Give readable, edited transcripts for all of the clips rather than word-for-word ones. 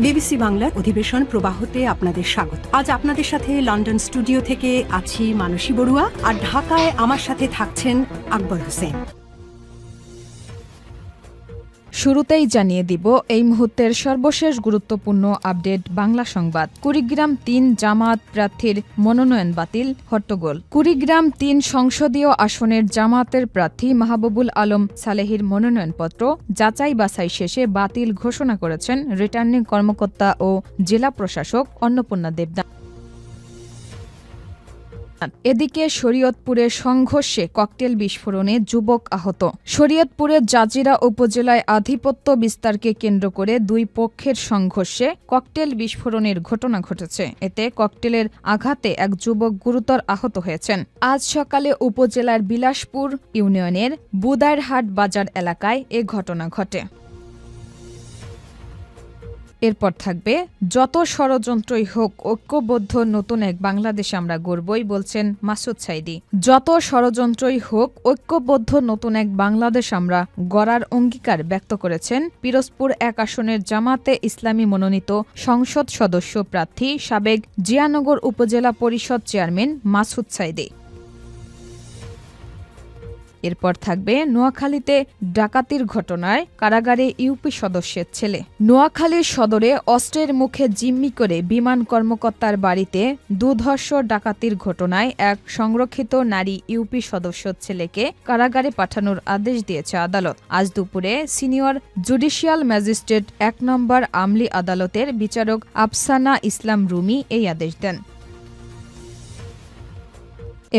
BBC বাংলার অধিবেশন প্রবাহতে আপনাদের স্বাগত। আজ আপনাদের সাথে লন্ডন স্টুডিও থেকে আছি মানসী বড়ুয়া, আর ঢাকায় আমার সাথে থাকছেন আকবর হোসেন। শুরুতেই জানিয়ে দিব এই মুহূর্তের সর্বশেষ গুরুত্বপূর্ণ আপডেট। বাংলা সংবাদ। কুড়িগ্রাম-3 জামায়াত প্রার্থীর মনোনয়ন বাতিল, হট্টগোল। কুড়িগ্রাম-3 সংসদীয় আসনের জামায়াতের প্রার্থী মাহবুবুল আলম সালেহীর মনোনয়নপত্র যাচাই বাছাই শেষে বাতিল ঘোষণা করেছেন রিটার্নিং কর্মকর্তা ও জেলা প্রশাসক অন্নপূর্ণা দেবনাথ। এদিকে শরীয়তপুরে সংঘর্ষে ককটেল বিস্ফোরণে যুবক আহত। শরীয়তপুরের জাজিরা উপজেলায় আধিপত্য বিস্তারকে কেন্দ্র করে দুই পক্ষের সংঘর্ষে ককটেল বিস্ফোরণের ঘটনা ঘটেছে। এতে ককটেলের আঘাতে এক যুবক গুরুতর আহত হয়েছেন। আজ সকালে উপজেলার বিলাসপুর ইউনিয়নের বুদাইরহাট বাজার এলাকায় এ ঘটনা ঘটে। এরপর থাকবে যত ষড়যন্ত্রই হোক ঐক্যবদ্ধ নতুন এক বাংলাদেশ আমরা গড়বই, বলছেন মাসুদ সাইদি। যত ষড়যন্ত্রই হোক ঐক্যবদ্ধ নতুন এক বাংলাদেশ আমরা গড়ার অঙ্গীকার ব্যক্ত করেছেন পিরোজপুর 1 আসনের জামাতে ইসলামী মনোনীত সংসদ সদস্য প্রার্থী সাবেক জিয়ানগর উপজেলা পরিষদ চেয়ারম্যান মাসুদ সাইদি। এরপর থাকবে নোয়াখালীতে ডাকাতির ঘটনায় কারাগারে ইউপি সদস্যের ছেলে। নোয়াখালীর সদরে অস্ত্রের মুখে জিম্মি করে বিমান কর্মকর্তার বাড়িতে দুর্ধর্ষ ডাকাতির ঘটনায় এক সংরক্ষিত নারী ইউপি সদস্যর ছেলেকে কারাগারে পাঠানোর আদেশ দিয়েছে আদালত। আজ দুপুরে সিনিয়র জুডিশিয়াল ম্যাজিস্ট্রেট 1 নম্বর আমলি আদালতের বিচারক আফসানা ইসলাম রুমি এই আদেশ দেন।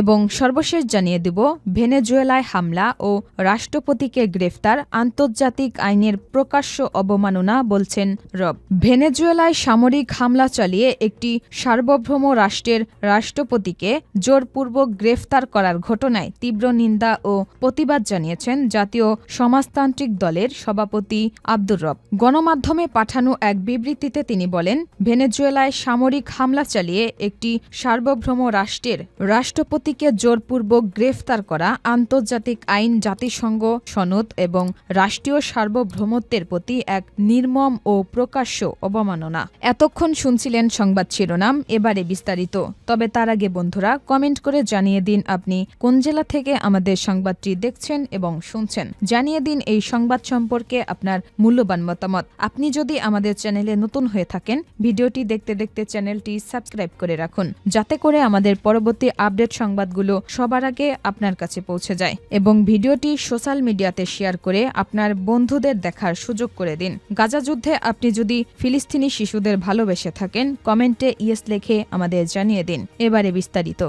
এবং সর্বশেষ জানিয়ে দেব ভেনেজুয়েলায় হামলা ও রাষ্ট্রপতিকে গ্রেফতার আন্তর্জাতিক আইনের প্রকাশ্য অবমাননা, বলছেন রব। ভেনেজুয়েলায় সামরিক হামলা চালিয়ে একটি সার্বভৌম রাষ্ট্রের রাষ্ট্রপতিকে জোরপূর্বক গ্রেফতার করার ঘটনায় তীব্র নিন্দা ও প্রতিবাদ জানিয়েছেন জাতীয় সমাজতান্ত্রিক দলের সভাপতি আব্দুর রব। গণমাধ্যমে পাঠানো এক বিবৃতিতে তিনি বলেন, ভেনেজুয়েলায় সামরিক হামলা চালিয়ে একটি সার্বভৌম রাষ্ট্রের রাষ্ট্রপতিকে জোরপূর্বক গ্রেফতার করা আন্তর্জাতিক আইন, জাতিসংঘ সনদ এবং রাষ্ট্রীয় সার্বভৌমত্বের প্রতি এক নির্মম ও প্রকাশ্য অবমাননা। এতক্ষণ শুনছিলেন সংবাদ শিরোনাম, এবারে বিস্তারিত। তবে তার আগে বন্ধুরা, কমেন্ট করে জানিয়ে দিন আপনি কোন জেলা থেকে আমাদের সংবাদটি দেখছেন এবং শুনছেন। জানিয়ে দিন এই সংবাদ সম্পর্কে আপনার মূল্যবান মতামত। আপনি যদি আমাদের চ্যানেলে নতুন হয়ে থাকেন, ভিডিওটি দেখতে দেখতে চ্যানেলটি সাবস্ক্রাইব করে রাখুন, যাতে করে আমাদের পরবর্তী আপডেট সংবাদগুলো সবার আগে আপনার কাছে পৌঁছে যায়। এবং ভিডিওটি সোশ্যাল মিডিয়াতে শেয়ার করে আপনার বন্ধুদের দেখার সুযোগ করে দিন। গাজা যুদ্ধে আপনি যদি ফিলিস্তিনি শিশুদের ভালোবেসে থাকেন, কমেন্টে ইয়েস লিখে আমাদের জানিয়ে দিন। এবারে বিস্তারিত।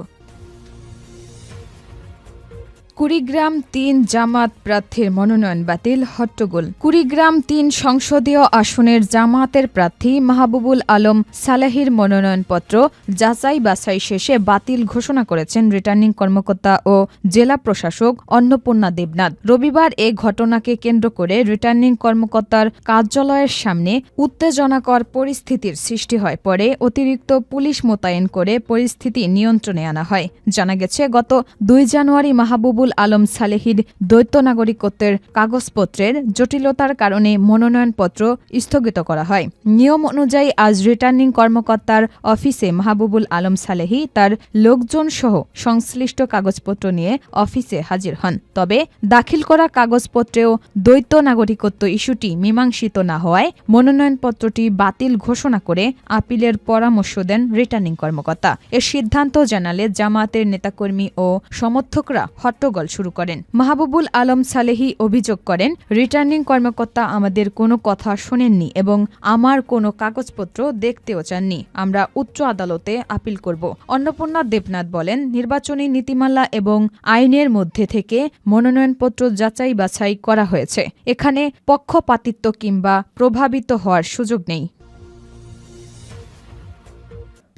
কুড়িগ্রাম-3 জামায়াত প্রার্থীর মনোনয়ন বাতিল, হট্টগোল। কুড়িগ্রাম-3 সংসদীয় আসনের জামায়াতের প্রার্থী মাহবুবুল আলম সালেহীর মনোনয়নপত্র যাচাই বাছাই শেষে বাতিল ঘোষণা করেছেন রিটার্নিং কর্মকর্তা ও জেলা প্রশাসক অন্নপূর্ণা দেবনাথ। রবিবার এ ঘটনাকে কেন্দ্র করে রিটার্নিং কর্মকর্তার কার্যালয়ের সামনে উত্তেজনাকর পরিস্থিতির সৃষ্টি হয়। পরে অতিরিক্ত পুলিশ মোতায়েন করে পরিস্থিতি নিয়ন্ত্রণে আনা হয়। জানা গেছে, গত 2 জানুয়ারি মাহবুবুল আলম সালেহীর দ্বৈত নাগরিকত্বের কাগজপত্রের জটিলতার কারণে মনোনয়নপত্র স্থগিত করা হয়। নিয়ম অনুযায়ী আজ রিটার্নিং কর্মকর্তার অফিসে মাহবুবুল আলম সালেহী তার লোকজন সহ সংশ্লিষ্ট কাগজপত্র নিয়ে অফিসে হাজির হন। তবে দাখিল করা কাগজপত্রেও দ্বৈত নাগরিকত্ব ইস্যুটি মীমাংসিত না হওয়ায় মনোনয়নপত্রটি বাতিল ঘোষণা করে আপিলের পরামর্শ দেন রিটার্নিং কর্মকর্তা। এর সিদ্ধান্ত জানালে জামায়াতের নেতাকর্মী ও সমর্থকরা হট্টগোল শুরু করেন। মাহবুবুল আলম সালেহী অভিযোগ করেন, রিটার্নিং কর্মকর্তা আমাদের কোনো কথা শোনেননি এবং আমার কোনো কাগজপত্র দেখতেও চাননি। আমরা উচ্চ আদালতে আপিল করব। অন্নপূর্ণা দেবনাথ বলেন, নির্বাচনী নীতিমালা এবং আইনের মধ্যে থেকে মনোনয়নপত্র যাচাই বাছাই করা হয়েছে। এখানে পক্ষপাতিত্ব কিংবা প্রভাবিত হওয়ার সুযোগ নেই।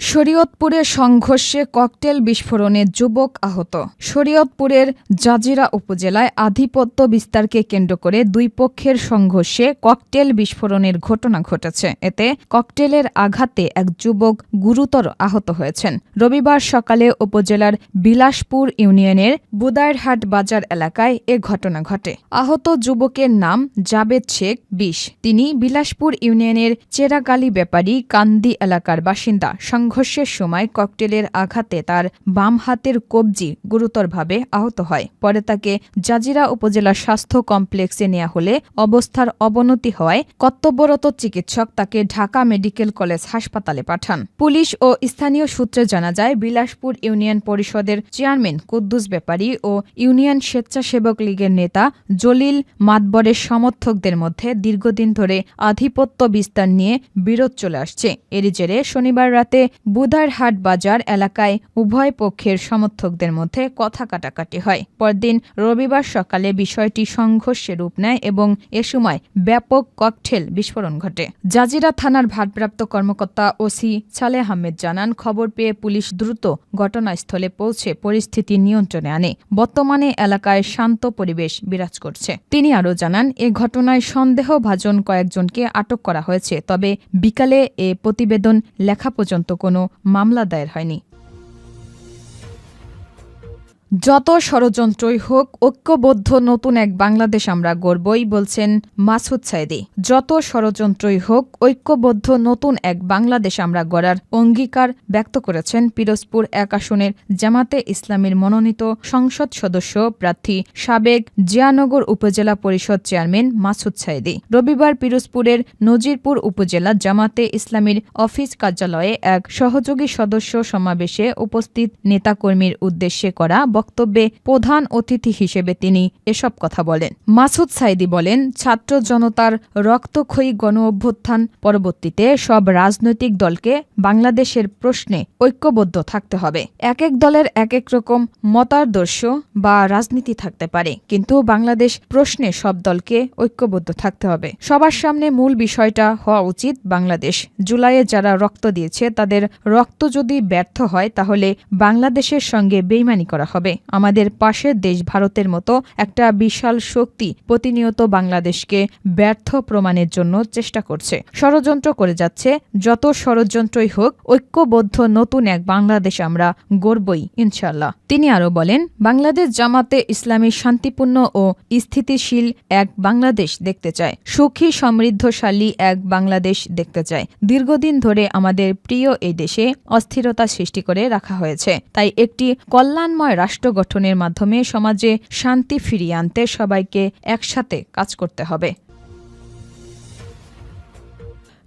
শরীয়তপুরে সংঘর্ষে ককটেল বিস্ফোরণে যুবক আহত। শরীয়তপুরের জাজিরা উপজেলায় আধিপত্য বিস্তারকে কেন্দ্র করে দুই পক্ষের সংঘর্ষে ককটেল বিস্ফোরণের ঘটনা ঘটেছে। এতে ককটেলের আঘাতে এক যুবক গুরুতর আহত হয়েছেন। রবিবার সকালে উপজেলার বিলাসপুর ইউনিয়নের বুদায়রহাট বাজার এলাকায় এ ঘটনা ঘটে। আহত যুবকের নাম জাবেদ শেখ ২০। তিনি বিলাসপুর ইউনিয়নের চেরাগালি ব্যাপারী কান্দি এলাকার বাসিন্দা। সংঘর্ষের সময় ককটেলের আঘাতে তার বাম হাতের কবজি গুরুতরভাবে আহত হয়। পরে তাকে জাজিরা উপজেলা স্বাস্থ্য কমপ্লেক্সে নেওয়া হলে অবস্থার অবনতি হওয়ায় কর্তব্যরত চিকিৎসক তাকে ঢাকা মেডিকেল কলেজ হাসপাতালে পাঠান। পুলিশ ও স্থানীয় সূত্রে জানা যায়, বিলাসপুর ইউনিয়ন পরিষদের চেয়ারম্যান কুদ্দুস ব্যাপারী ও ইউনিয়ন স্বেচ্ছাসেবক লীগের নেতা জলিল মাতবরের সমর্থকদের মধ্যে দীর্ঘদিন ধরে আধিপত্য বিস্তার নিয়ে বিরোধ চলে আসছে। এরই জেরে শনিবার রাতে বুদায়রহাট বাজার এলাকায় উভয় পক্ষের সমর্থকদের মধ্যে কথা কাটাকাটি হয়। পরদিন রবিবার সকালে বিষয়টি সংঘর্ষে রূপ নেয় এবং এ সময় ব্যাপক ককটেল বিস্ফোরণ ঘটে। জাজিরা থানার ভারপ্রাপ্ত কর্মকর্তা ওসি সালেহ আহমেদ জানান, খবর পেয়ে পুলিশ দ্রুত ঘটনাস্থলে পৌঁছে পরিস্থিতি নিয়ন্ত্রণে আনে। বর্তমানে এলাকায় শান্ত পরিবেশ বিরাজ করছে। তিনি আরও জানান, এ ঘটনায় সন্দেহভাজন কয়েকজনকে আটক করা হয়েছে, তবে বিকালে এ প্রতিবেদন লেখা পর্যন্ত কোনো মামলা দায়ের হয়নি। যত ষড়যন্ত্রই হোক, ঐক্যবদ্ধ নতুন এক বাংলাদেশ আমরা গড়বই, বলছেন মাসুদ সাইদি। যত ষড়যন্ত্রই হোক, ঐক্যবদ্ধ নতুন এক বাংলাদেশ আমরা গড়ার অঙ্গীকার ব্যক্ত করেছেন পিরোজপুর ১ আসনের জামাতে ইসলামীর মনোনীত সংসদ সদস্য প্রার্থী সাবেক জিয়ানগর উপজেলা পরিষদ চেয়ারম্যান মাসুদ সাইদি। রবিবার পিরোজপুরের নজিরপুর উপজেলা জামাতে ইসলামীর অফিস কার্যালয়ে এক সহযোগী সদস্য সমাবেশে উপস্থিত নেতাকর্মীর উদ্দেশ্যে করা বক্তব্যে প্রধান অতিথি হিসেবে তিনি এসব কথা বলেন। মাসুদ সাইদি বলেন, ছাত্র জনতার রক্তক্ষয়ী গণ অভ্যুত্থান পরবর্তীতে সব রাজনৈতিক দলকে বাংলাদেশের প্রশ্নে ঐক্যবদ্ধ থাকতে হবে। এক এক দলের এক এক রকম মতাদর্শ বা রাজনীতি থাকতে পারে, কিন্তু বাংলাদেশ প্রশ্নে সব দলকে ঐক্যবদ্ধ থাকতে হবে। সবার সামনে মূল বিষয়টা হওয়া উচিত বাংলাদেশ। জুলাইয়ে যারা রক্ত দিয়েছে তাদের রক্ত যদি ব্যর্থ হয়, তাহলে বাংলাদেশের সঙ্গে বেইমানি করা হবে। আমাদের পাশের দেশ ভারতের মতো একটা বিশাল শক্তি প্রতিনিয়ত বাংলাদেশকে ব্যর্থ প্রমাণের জন্য চেষ্টা করছে, ষড়যন্ত্র করে যাচ্ছে। যত ষড়যন্ত্রই হোক, ঐক্যবদ্ধ নতুন এক বাংলাদেশ আমরা গড়বই ইনশাআল্লাহ। তিনি আরও বলেন, বাংলাদেশ জামাতে ইসলামী শান্তিপূর্ণ ও স্থিতিশীল এক বাংলাদেশ দেখতে চায়, সুখী সমৃদ্ধশালী এক বাংলাদেশ দেখতে চায়। দীর্ঘদিন ধরে আমাদের প্রিয় এই দেশে অস্থিরতা সৃষ্টি করে রাখা হয়েছে, তাই একটি কল্যাণময় রাষ্ট্র গঠনের মাধ্যমে সমাজে শান্তি ফিরিয়ে আনতে সবাইকে একসাথে কাজ করতে হবে।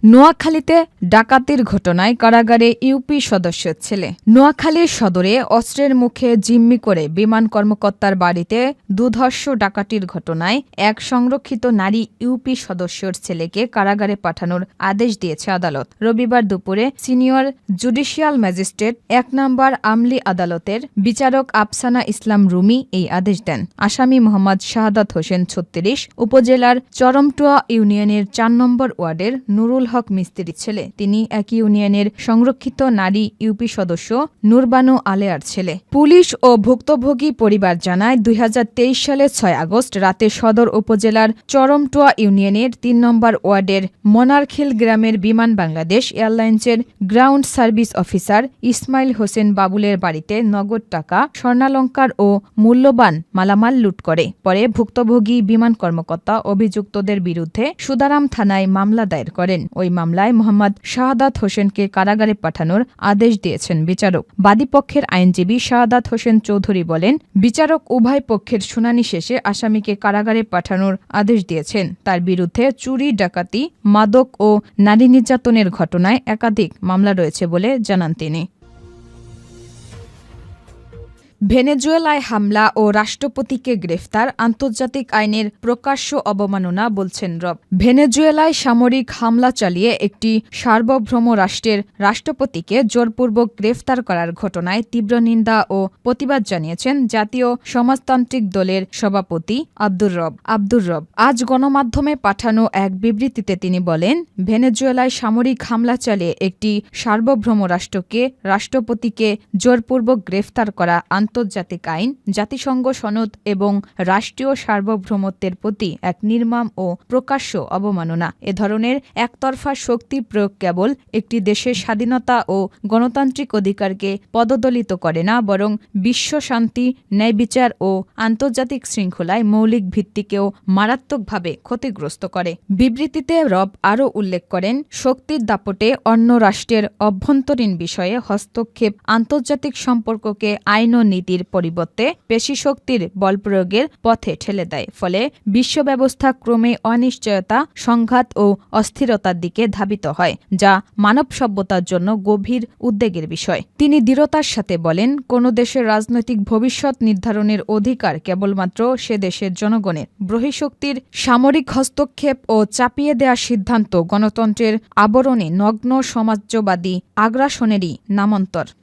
নোয়াখালীতে ডাকাতির ঘটনায় কারাগারে ইউপি সদস্যের ছেলে। নোয়াখালীর সদরে অস্ত্রের মুখে জিম্মি করে বিমান কর্মকর্তার বাড়িতে দুর্ধর্ষ ডাকাতির ঘটনায় এক সংরক্ষিত নারী ইউপি সদস্যর ছেলেকে কারাগারে পাঠানোর আদেশ দিয়েছে আদালত। রবিবার দুপুরে সিনিয়র জুডিশিয়াল ম্যাজিস্ট্রেট ১ নম্বর আমলি আদালতের বিচারক আফসানা ইসলাম রুমি এই আদেশ দেন। আসামি মোহাম্মদ শাহাদাত হোসেন ৩৬, উপজেলার চরমটুয়া ইউনিয়নের ৪ নম্বর ওয়ার্ডের নুরুল হক মিস্ত্রির ছেলে। তিনি একই ইউনিয়নের সংরক্ষিত নারী ইউপি সদস্য নুরবানু আলেয়ার ছেলে। পুলিশ ও ভুক্তভোগী পরিবার জানায়, ২০২৩ সালের ৬ আগস্ট রাতে সদর উপজেলার চরমটুয়া ইউনিয়নের ৩ নম্বর ওয়ার্ডের মনারখিল গ্রামের বিমান বাংলাদেশ এয়ারলাইন্সের ground service officer Ismail Hossain বাবুলের বাড়িতে নগদ টাকা, স্বর্ণালংকার ও মূল্যবান মালামাল লুট করে। পরে ভুক্তভোগী বিমান কর্মকর্তা অভিযুক্তদের বিরুদ্ধে সুদারাম থানায় মামলা দায়ের করেন। ওই মামলায় মোহাম্মদ শাহাদাত হোসেনকে কারাগারে পাঠানোর আদেশ দিয়েছেন বিচারক। বাদীপক্ষের আইনজীবী শাহাদাত হোসেন চৌধুরী বলেন, বিচারক উভয় পক্ষের শুনানি শেষে আসামিকে কারাগারে পাঠানোর আদেশ দিয়েছেন। তার বিরুদ্ধে চুরি, ডাকাতি, মাদক ও নারী নির্যাতনের ঘটনায় একাধিক মামলা রয়েছে বলে জানান তিনি। ভেনেজুয়েলায় হামলা ও রাষ্ট্রপতিকে গ্রেফতার আন্তর্জাতিক আইনের প্রকাশ্য অবমাননা, বলছেন রব। ভেনেজুয়েলায় সামরিক হামলা চালিয়ে একটি সার্বভৌম রাষ্ট্রের রাষ্ট্রপতিকে জোরপূর্বক গ্রেফতার করার ঘটনায় তীব্র নিন্দা ও প্রতিবাদ জানিয়েছেন জাতীয় সমাজতান্ত্রিক দলের সভাপতি আব্দুর রব। আজ গণমাধ্যমে পাঠানো এক বিবৃতিতে তিনি বলেন, ভেনেজুয়েলায় সামরিক হামলা চালিয়ে একটি সার্বভৌম রাষ্ট্রকে রাষ্ট্রপতিকে জোরপূর্বক গ্রেফতার করা আন্তর্জাতিক আইন, জাতিসংঘ সনদ এবং রাষ্ট্রীয় সার্বভৌমত্বের প্রতি এক নির্মম ও প্রকাশ্য অবমাননা। এ ধরনের একতরফা শক্তি প্রয়োগ কেবল একটি দেশের স্বাধীনতা ও গণতান্ত্রিক অধিকারকে পদদলিত করে না, বরং বিশ্ব শান্তি, ন্যায়বিচার ও আন্তর্জাতিক শৃঙ্খলায় মৌলিক ভিত্তিকেও মারাত্মকভাবে ক্ষতিগ্রস্ত করে। বিবৃতিতে রব আরও উল্লেখ করেন, শক্তির দাপটে অন্য রাষ্ট্রের অভ্যন্তরীণ বিষয়ে হস্তক্ষেপ আন্তর্জাতিক সম্পর্ককে আইন ও নীতির পরিবর্তে পেশিশক্তির বলপ্রয়োগের পথে ঠেলে দেয়। ফলে বিশ্ব ব্যবস্থা ক্রমে অনিশ্চয়তা, সংঘাত ও অস্থিরতার দিকে ধাবিত হয়, যা মানব সভ্যতার জন্য গভীর উদ্বেগের বিষয়। তিনি দৃঢ়তার সাথে বলেন, কোনো দেশের রাজনৈতিক ভবিষ্যৎ নির্ধারণের অধিকার কেবলমাত্র সে দেশের জনগণের। বহিঃশক্তির সামরিক হস্তক্ষেপ ও চাপিয়ে দেওয়ার সিদ্ধান্ত গণতন্ত্রের আবরণে নগ্ন সমাজবাদী আগ্রাসনেরই নামান্তর।